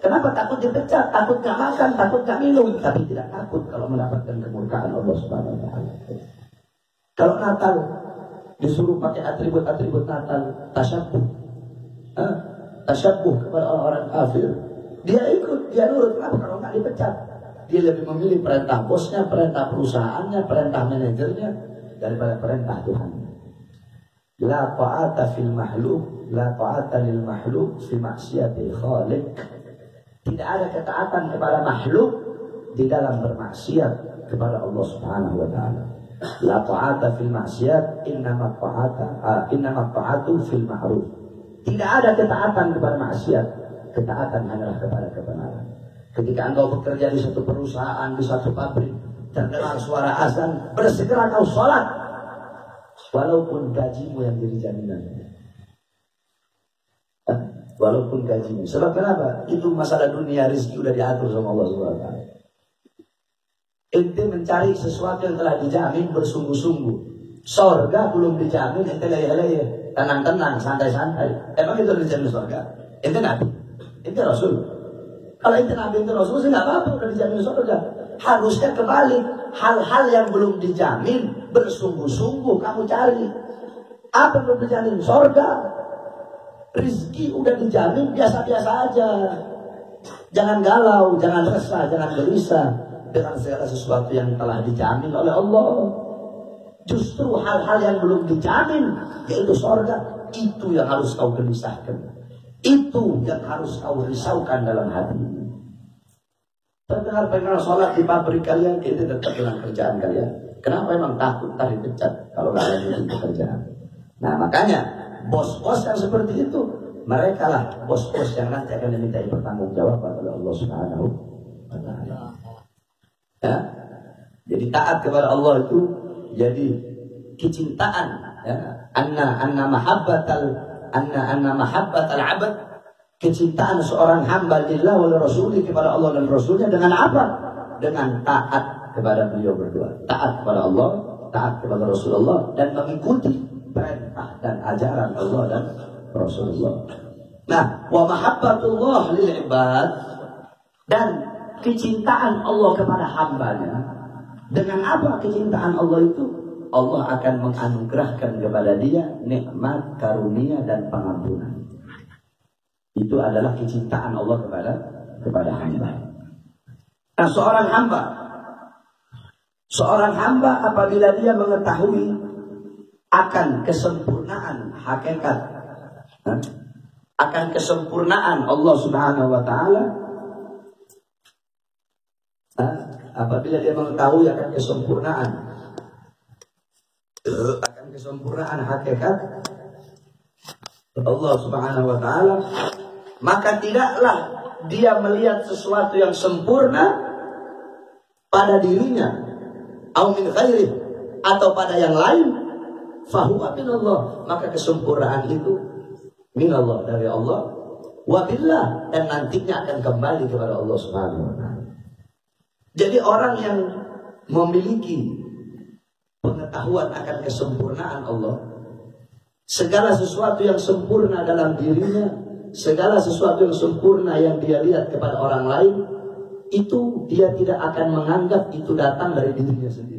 Kenapa? Takut dipecat, takut nggak makan, takut nggak minum, tapi tidak takut kalau mendapatkan kemurkaan Allah Subhanahu wa Ta'ala. Kalau Natal disuruh pakai atribut-atribut Natal, tasyabuh kepada orang-orang kafir, dia ikut, dia nurut. Kenapa? Kalau nggak dipecat, dia lebih memilih perintah bosnya, perintah perusahaannya, perintah manajernya daripada perintah Tuhan. La ta'ata fil mahluk, la ta'ata lil mahluk fi maksiatil khaliq. Tidak ada ketaatan kepada makhluk di dalam bermaksiat kepada Allah Subhanahu wa Ta'ala. La ta'ata fil maksiat, innama ta'atu fil ma'ruf. Tidak ada ketaatan kepada maksiat, ketaatan hanyalah kepada kebenaran. Ketika engkau bekerja di satu perusahaan, di satu pabrik, terdengar suara azan, bersegera kau sholat, walaupun gajimu yang jadi jaminan. Walaupun gajimu. Sebab kenapa? Itu masalah dunia, rezeki udah diatur sama Allah SWT. Ente mencari sesuatu yang telah dijamin bersungguh-sungguh. Sorga belum dijamin, ente leyeh-leyeh, tenang-tenang, santai-santai. Emang itu udah dijamin sorga? Ente Nabi, ente Rasul. Kalau ente Nabi, ente Rasul, sih nggak apa-apa, udah dijamin sorga. Harusnya kebalik, hal-hal yang belum dijamin bersungguh-sungguh kamu cari. Apa yang belum dijamin? Sorga. Rizki udah dijamin, biasa-biasa aja. Jangan galau, jangan resah, jangan gelisah dengan segala sesuatu yang telah dijamin oleh Allah. Justru hal-hal yang belum dijamin, yaitu sorga, itu yang harus kau gelisahkan. Itu yang harus kau risaukan dalam hati. Terdengar sholat di pabrik kalian, itu tetap dengan kerjaan kalian. Kenapa emang takut tadi pecat kalau nggak lanjutin pekerjaan? Nah makanya bos-bos yang seperti itu, mereka lah bos-bos yang nanti akan dimintai pertanggungjawaban oleh Allah Subhanahu wa Ta'ala. Ya? Jadi taat kepada Allah itu jadi kecintaan. Ya? Anna mahabbatal abad, kecintaan seorang hamba lillah wal rasuli kepada Allah dan Rasulnya dengan apa? Dengan taat kepada beliau berdua. Taat kepada Allah, taat kepada Rasulullah, dan mengikuti perintah dan ajaran Allah dan Rasulullah. Nah, wa mahabbatullah lil ibad, dan kecintaan Allah kepada hambanya. Dengan apa kecintaan Allah itu? Allah akan menganugerahkan kepada dia nikmat, karunia, dan pengampunan. Itu adalah kecintaan Allah kepada hamba. Nah, seorang hamba apabila dia mengetahui akan kesempurnaan hakikat, akan kesempurnaan Allah Subhanahu wa Ta'ala, apabila dia mengetahui akan kesempurnaan hakikat Allah Subhanahu wa Ta'ala, maka tidaklah dia melihat sesuatu yang sempurna pada dirinya atau min ghairi, atau pada yang lain. Fahuwa minallah, maka kesempurnaan itu minallah, dari Allah, wabillah, dan nantinya akan kembali kepada Allah Subhanahu wa Ta'ala. Jadi orang yang memiliki pengetahuan akan kesempurnaan Allah, segala sesuatu yang sempurna dalam dirinya, segala sesuatu yang sempurna yang dia lihat kepada orang lain, itu dia tidak akan menganggap itu datang dari dirinya sendiri.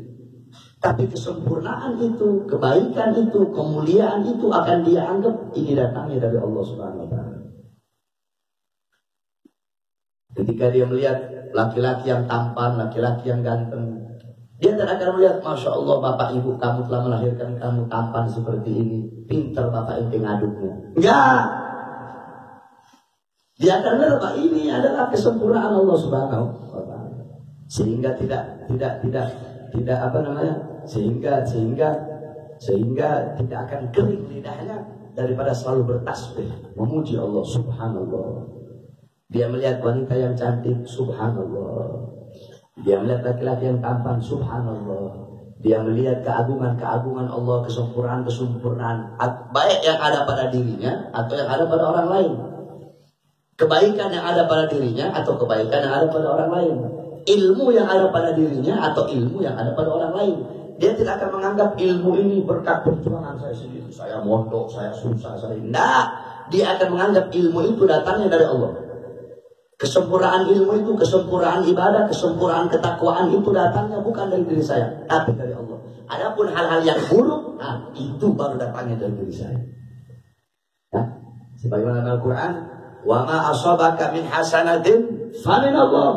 Tapi kesempurnaan itu, kebaikan itu, kemuliaan itu akan dia anggap ini datangnya dari Allah Subhanahu wa Ta'ala. Ketika dia melihat laki-laki yang tampan, laki-laki yang ganteng, dia tidak akan melihat, Masya Allah, bapak ibu kamu telah melahirkan kamu tampan seperti ini, pintar bapak ibu ngaduknya. Enggak. Dia akan melihat bahwa ini adalah kesempurnaan Allah Subhanahu wa Ta'ala. Sehingga sehingga tidak akan kering lidahnya daripada selalu bertasbih memuji Allah Subhanallah. Dia melihat wanita yang cantik, Subhanallah. Dia melihat laki-laki yang tampan, Subhanallah. Dia melihat keagungan Allah, kesempurnaan baik yang ada pada dirinya atau yang ada pada orang lain. kebaikan yang ada pada dirinya atau kebaikan yang ada pada orang lain, ilmu yang ada pada dirinya atau ilmu yang ada pada orang lain. Dia tidak akan menganggap ilmu ini berkat perjuangan saya sendiri, saya mondok, saya susah, saya tidak. Dia akan menganggap ilmu itu datangnya dari Allah. Kesempurnaan ilmu itu, kesempurnaan ibadah, kesempurnaan ketakwaan itu datangnya bukan dari diri saya, tapi dari Allah. Adapun hal-hal yang buruk, nah itu baru datangnya dari diri saya. Ya, sebagaimana Al-Quran, wa ma asabaka min hasanatin famin Allah,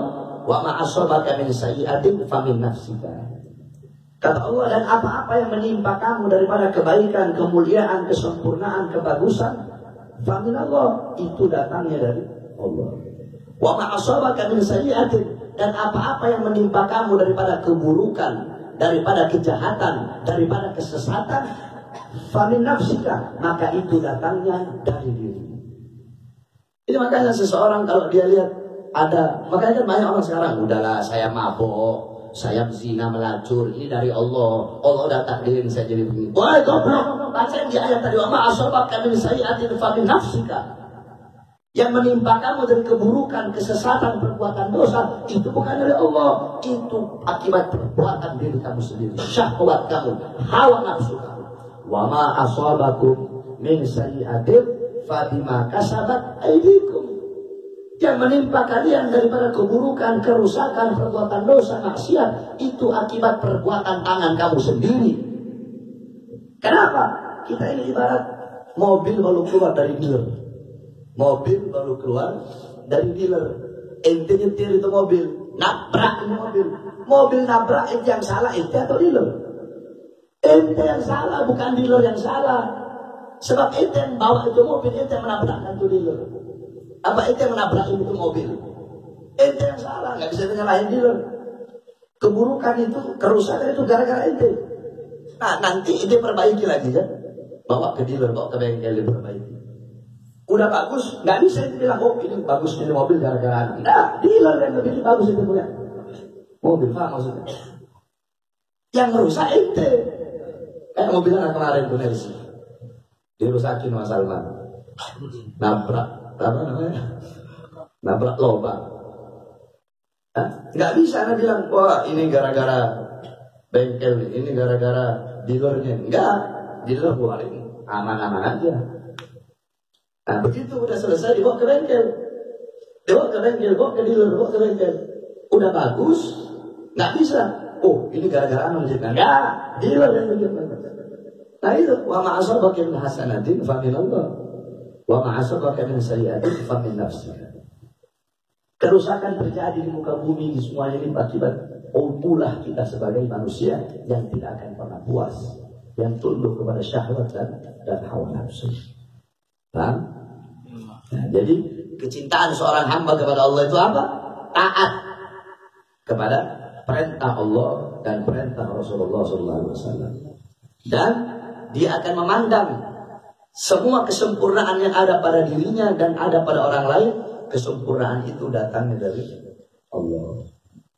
wa ma asabaka min sayyi'atin famin nafsika. Kata Allah, dan apa-apa yang menimpa kamu daripada kebaikan, kemuliaan, kesempurnaan, kebagusan, famin Allah, itu datangnya dari Allah. Wa ma asabaka min sayyi'atin, dan apa-apa yang menimpa kamu daripada keburukan, daripada kejahatan, daripada kesesatan, famin nafsika, maka itu datangnya dari diri. Ini makanya seseorang kalau dia lihat ada, makanya kan banyak orang sekarang, udahlah saya mabok, saya zina melacur, ini dari Allah. Allah udah takdirin saya jadi begini. Wah, goblok, bacain di ayat tadi, wa ma asabaka min sayyi'atin famin nafsika. Yang menimpa kamu dari keburukan, kesesatan, perbuatan dosa, itu bukan dari Allah, itu akibat perbuatan diri kamu sendiri, syahwat kamu, hawa nafsu kamu. Wa ma asabakum min sayyi'atin fa bima kasabat aydikum. Yang menimpa kalian daripada keburukan, kerusakan, perbuatan dosa, maksiat, itu akibat perbuatan tangan kamu sendiri. Kenapa? Kita ini ibarat mobil baru keluar dari dealer. Mobil baru keluar dari dealer. Ente nyetir itu mobil, nabrak ini mobil. Mobil nabrak, ente yang salah, ente atau dealer? Ente yang salah, bukan dealer yang salah. Sebab ente yang bawa itu mobil, ente yang menabrakkan itu dealer. Apa ente yang menabrak itu mobil? Ente yang salah, nggak bisa menyalahin dealer. Keburukan itu, kerusakan itu gara-gara ente. Nah, nanti ente perbaiki lagi ya. Bawa ke dealer, bawa ke bengkel, diperbaiki. Udah bagus, nggak bisa ente bilang, oh ini bagus ini mobil gara-gara. Nah, dealer yang lebih bagus itu punya mobil, apa maksudnya? Yang rusak ente. Kayak mobil anak kemarin tuh Mercy, dirusakin Mas Salman, nabrak apa namanya? Nabrak lobang. Nggak bisa anda bilang, wah ini gara-gara bengkel, ini gara-gara dealernya. Enggak, dealer keluarin aman-aman aja. Nah begitu udah selesai dibawa ke bengkel, dibawa ke bengkel, bawa ke dealer, bawa ke bengkel. Udah bagus, nggak bisa. Oh ini gara-gara aman sih, enggak, dealer yang bikin. Nah itu, wa ma asabaka min hasanatin fa min Allah, wa ma asabaka min sayyi'atin fa min nafsika. Kerusakan terjadi di muka bumi, di semuanya ini akibat ulah kita sebagai manusia yang tidak akan pernah puas, yang tunduk kepada syahwat dan hawa nafsu. Nah, jadi kecintaan seorang hamba kepada Allah itu apa? Taat kepada perintah Allah dan perintah Rasulullah SAW. Dan dia akan memandang semua kesempurnaan yang ada pada dirinya dan ada pada orang lain. Kesempurnaan itu datangnya dari Allah.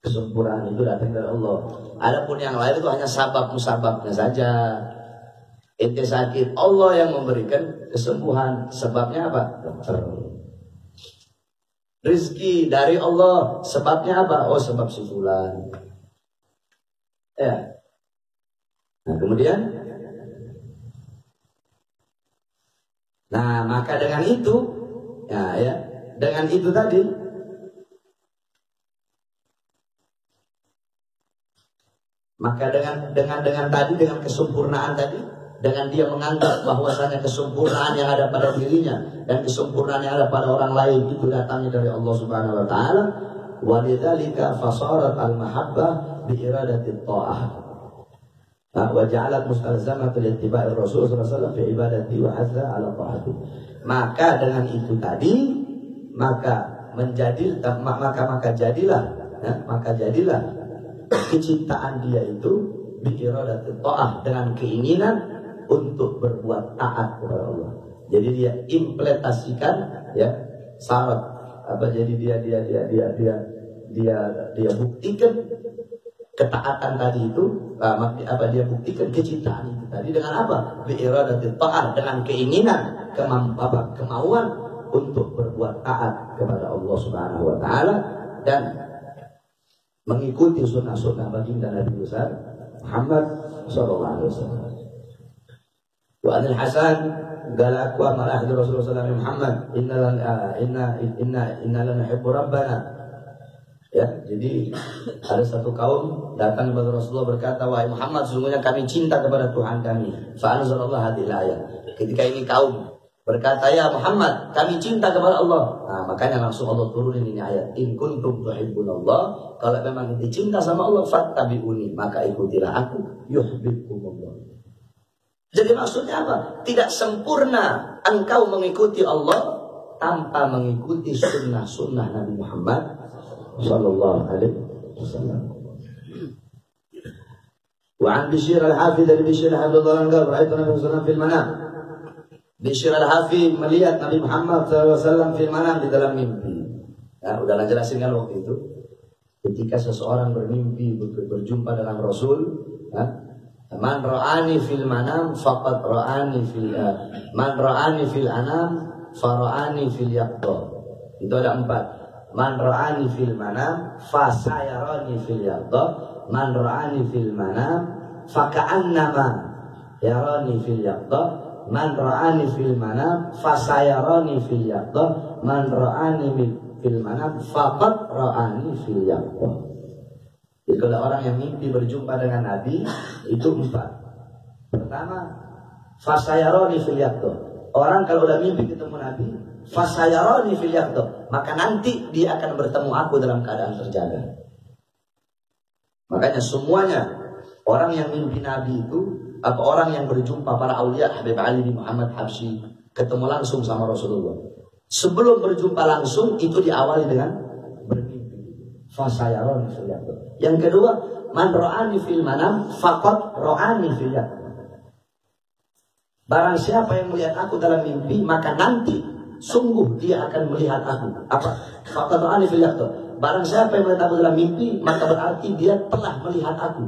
Kesempurnaan itu datang dari Allah. Adapun yang lain itu hanya sabab-musababnya saja. Ente sakit, Allah yang memberikan kesembuhan. Sebabnya apa? Dokter. Rizki dari Allah. Sebabnya apa? Oh sebab si fulan. Ya. Nah kemudian, nah maka dengan itu, ya, dengan itu tadi, maka dengan tadi, dengan kesempurnaan tadi, dengan dia menganggap bahwasanya kesempurnaan yang ada pada dirinya dan kesempurnaan yang ada pada orang lain itu datangnya dari Allah Subhanahu wa taala. Walidzalika fasarat al-mahabbah bi iradati ta'ah. Wa ja'alat mustalzamatan li ittiba'ir Rasul sallallahu alaihi wasallam fi ibadati wa hadza 'ala ta'ati. Maka dengan itu tadi, maka jadilah kecintaan dia itu bi iradati ta'ah, dengan keinginan untuk berbuat taat kepada Allah. Jadi dia implementasikan ya syarat apa, jadi dia buktikan ketaatan tadi itu dia buktikan kecintaan itu tadi dengan apa? Bi iradati ta'ah, dengan keinginan, kemauan untuk berbuat taat kepada Allah Subhanahu wa taala dan mengikuti sunnah-sunnah baginda Nabi besar Muhammad sallallahu alaihi wasallam. Wa anil Hasan qala aqwa ma ahdi Rasulullah sallallahu alaihi Muhammad inna lana nuhibbu rabbana. Ya, jadi ada satu kaum datang kepada Rasulullah berkata, wahai Muhammad, sesungguhnya kami cinta kepada Tuhan kami. Fa anzalallahu hadhil ayat. Ketika ini kaum berkata, ya Muhammad, kami cinta kepada Allah. Nah, makanya langsung Allah turunin ini ayat. In kuntum tuhibbunallah, kalau memang dicinta sama Allah, fattabi'uni, maka ikutilah aku, yuhibbukumullah. Jadi maksudnya apa? Tidak sempurna engkau mengikuti Allah tanpa mengikuti sunnah-sunnah Nabi Muhammad sallallahu alaihi wasallam. Wa an Bishr al-Hafi dari Bishr Abdullah al-Ghab ra'aitu Nabi sallallahu alaihi wasallam fil manam. Bishr al-Hafi melihat Nabi Muhammad sallallahu alaihi wasallam fil manam di dalam mimpi. Ya, udah jelasin kan waktu itu. Ketika seseorang bermimpi berjumpa dengan Rasul, ya, man ra'ani fil manam faqad ra'ani fil man ra'ani fil anam fara'ani fil yaqdha. Itu ada 4. Man ra'ani fil manam fasayarani fil yaqdha. Man ra'ani fil manam faka'annama yarani fil yaqdha. Man ra'ani fil manam fasayarani fil yaqdha. Man ra'ani fil manam faqad ra'ani fil yaqdha. Jadi kalau orang yang mimpi berjumpa dengan Nabi itu 4. Pertama, fasayarani fil yaqdha. Orang kalau udah mimpi ketemu Nabi, fasayarani fil yaqdha, maka nanti dia akan bertemu aku dalam keadaan terjaga. Makanya semuanya orang yang mimpi Nabi itu atau orang yang berjumpa para aulia Habib Ali bin Muhammad Habsyi ketemu langsung sama Rasulullah. Sebelum berjumpa langsung itu diawali dengan bermimpi. Fasayarani fil yaqdha. Yang kedua, man ra'ani fil manam faqad ra'ani fil yaqdha. Barang siapa yang melihat aku dalam mimpi, maka nanti sungguh dia akan melihat aku. Apa? Faqad ra'ani fil yaqdha. Barang siapa yang melihat aku dalam mimpi, maka berarti dia telah melihat aku.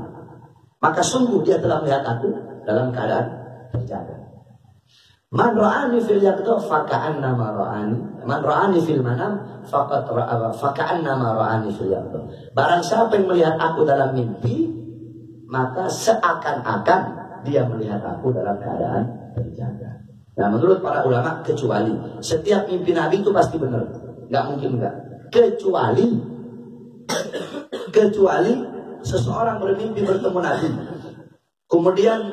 Maka sungguh dia telah melihat aku dalam keadaan terjaga. Man ra'ani fil yaqdha faka'annama ra'ani. Man ra'ani fil manam faqad ra'a faka'annama ra'ani fil yaqdha. Barang siapa yang melihat aku dalam mimpi, maka seakan-akan dia melihat aku dalam keadaan terjaga. Nah, menurut para ulama, kecuali setiap mimpi Nabi itu pasti benar, nggak mungkin enggak. Kecuali seseorang bermimpi bertemu Nabi, kemudian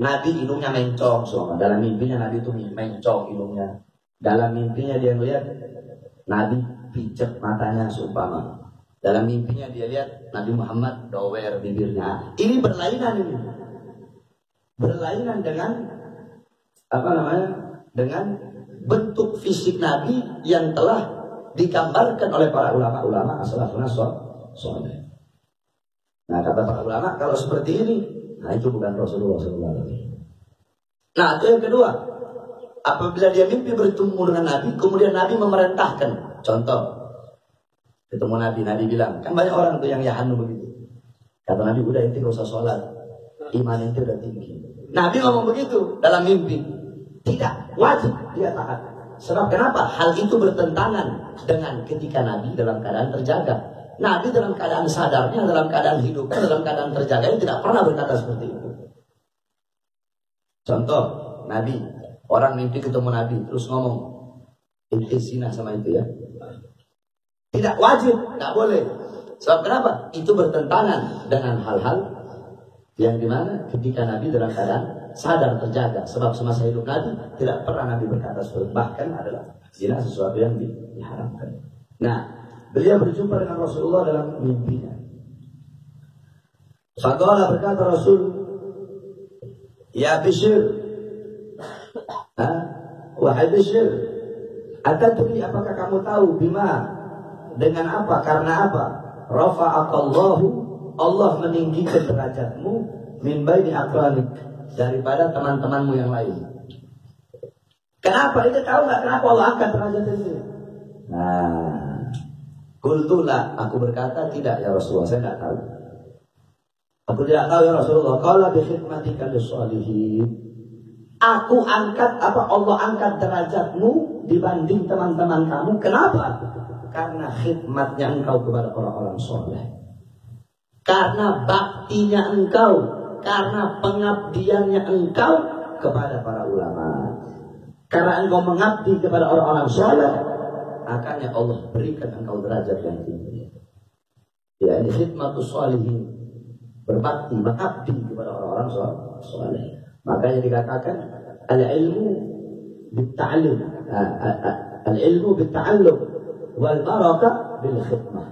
Nabi hidungnya mencong, so, dalam mimpinya Nabi itu mencong hidungnya. Dalam mimpinya dia melihat Nabi pijat matanya seumpama. Dalam mimpinya dia lihat Nabi Muhammad dower bibirnya. Ini berlainan ini. Berlainan dengan dengan bentuk fisik Nabi yang telah digambarkan oleh para ulama-ulama as-salafun saleh. Nah, kata para ulama, kalau seperti ini, nah itu bukan Rasulullah SAW. Nah, itu yang kedua. Apabila dia mimpi bertemu dengan Nabi, kemudian Nabi memerintahkan. Contoh, ketemu Nabi bilang, kan banyak orang tuh yang yahanu begitu. Kata Nabi, udah inti gak usah sholat, iman inti udah tinggi. Nabi ngomong begitu dalam mimpi. Tidak, wajib dia taat. Sebab kenapa? Hal itu bertentangan dengan ketika Nabi dalam keadaan terjaga. Nabi dalam keadaan sadarnya, dalam keadaan hidupnya, dalam keadaan terjaganya tidak pernah berkata seperti itu. Contoh, Nabi, orang mimpi ketemu Nabi terus ngomong, inti zina sama itu ya. Tidak wajib, tidak boleh. Sebab kenapa? Itu bertentangan dengan hal-hal yang dimana ketika Nabi dalam keadaan sadar terjaga. Sebab semasa hidup Nabi tidak pernah Nabi berkata seperti, bahkan adalah zina sesuatu yang diharamkan. Nah, beliau berjumpa dengan Rasulullah dalam mimpinya. Faqala, berkata Rasul, ya Bishr, wahai Bishr, atadri, apakah kamu tahu bima, dengan apa, karena apa? Rafa'akallahu, Allah meninggikan derajatmu min baini aqranik, daripada teman-temanmu yang lain. Kenapa? Itu tahu nggak kenapa Allah angkat derajatnya itu? Nah, qultulah, aku berkata, tidak ya Rasulullah, saya nggak tahu. Aku tidak tahu ya Rasulullah. Qala bi khidmatika lis-shalihin. Aku angkat Allah angkat derajatmu dibanding teman-teman kamu. Kenapa? Karena khidmatnya engkau kepada orang-orang soleh, karena baktinya engkau, karena pengabdiannya engkau kepada para ulama. Karena engkau mengabdi kepada orang-orang soleh, akhirnya Allah berikan engkau derajat yang tinggi. Ya, ini khidmatus sholihin, berbakti, mengabdi kepada orang-orang soleh. Makanya dikatakan al-ilmu bit-ta'allum, al-ilmu bit-ta'allum wal barakah bil khidmah.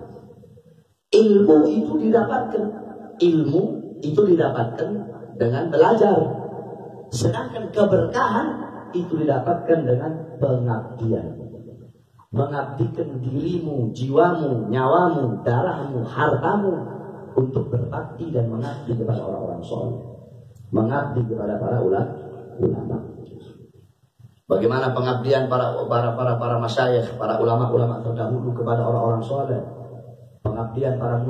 Ilmu itu didapatkan dengan belajar, sedangkan keberkahan itu didapatkan dengan pengabdian. Mengabdikan dirimu, jiwamu, nyawamu, darahmu, hartamu untuk berbakti dan mengabdi kepada orang-orang soleh, mengabdi kepada para ulama. Bagaimana pengabdian para masyayikh, para ulama-ulama terdahulu kepada orang-orang soleh, pengabdian para